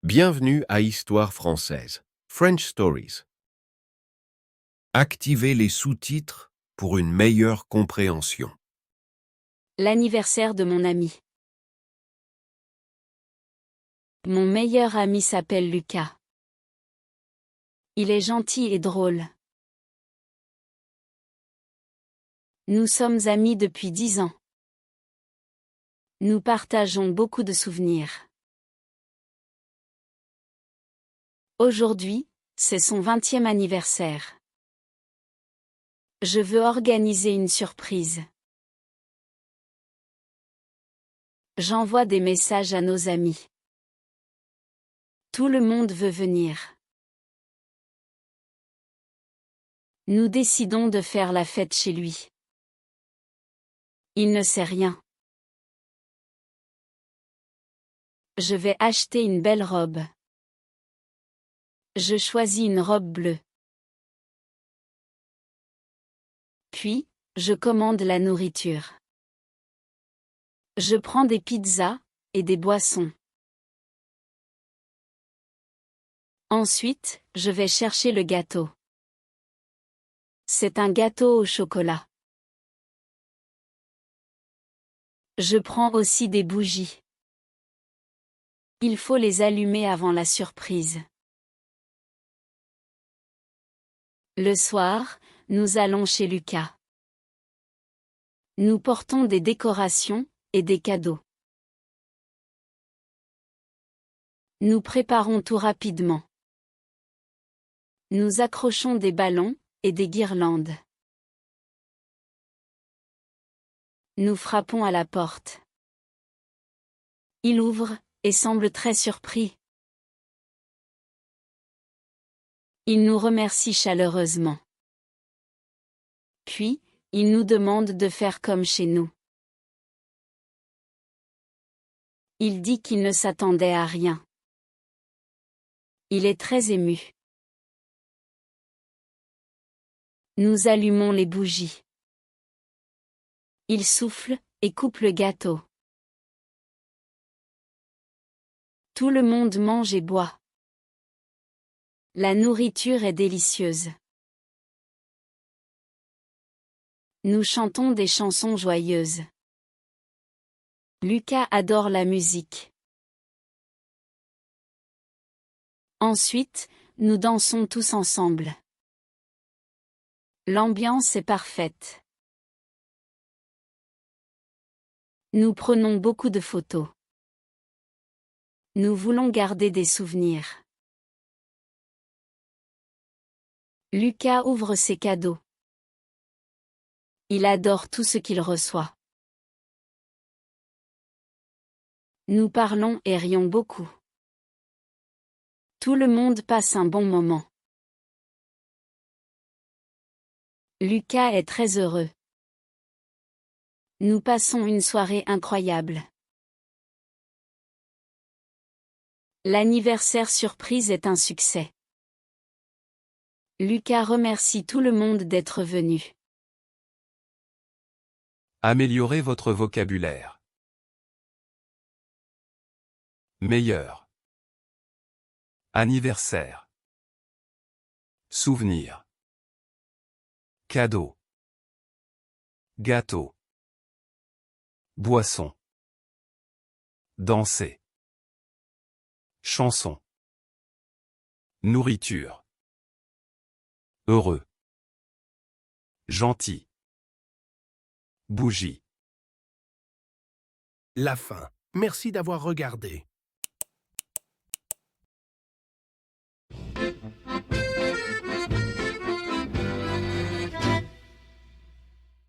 Bienvenue à Histoire française, French Stories. Activez les sous-titres pour une meilleure compréhension. L'anniversaire de mon ami. Mon meilleur ami s'appelle Lucas. Il est gentil et drôle. Nous sommes amis depuis 10 ans. Nous partageons beaucoup de souvenirs. Aujourd'hui, c'est son 20e anniversaire. Je veux organiser une surprise. J'envoie des messages à nos amis. Tout le monde veut venir. Nous décidons de faire la fête chez lui. Il ne sait rien. Je vais acheter une belle robe. Je choisis une robe bleue. Puis, je commande la nourriture. Je prends des pizzas et des boissons. Ensuite, je vais chercher le gâteau. C'est un gâteau au chocolat. Je prends aussi des bougies. Il faut les allumer avant la surprise. Le soir, nous allons chez Lucas. Nous portons des décorations et des cadeaux. Nous préparons tout rapidement. Nous accrochons des ballons et des guirlandes. Nous frappons à la porte. Il ouvre et semble très surpris. Il nous remercie chaleureusement. Puis, il nous demande de faire comme chez nous. Il dit qu'il ne s'attendait à rien. Il est très ému. Nous allumons les bougies. Il souffle et coupe le gâteau. Tout le monde mange et boit. La nourriture est délicieuse. Nous chantons des chansons joyeuses. Lucas adore la musique. Ensuite, nous dansons tous ensemble. L'ambiance est parfaite. Nous prenons beaucoup de photos. Nous voulons garder des souvenirs. Lucas ouvre ses cadeaux. Il adore tout ce qu'il reçoit. Nous parlons et rions beaucoup. Tout le monde passe un bon moment. Lucas est très heureux. Nous passons une soirée incroyable. L'anniversaire surprise est un succès. Lucas remercie tout le monde d'être venu. Améliorez votre vocabulaire. Meilleur. Anniversaire. Souvenir. Cadeau. Gâteau. Boisson. Danser. Chanson. Nourriture. Heureux. Gentil. Bougie. La fin. Merci d'avoir regardé.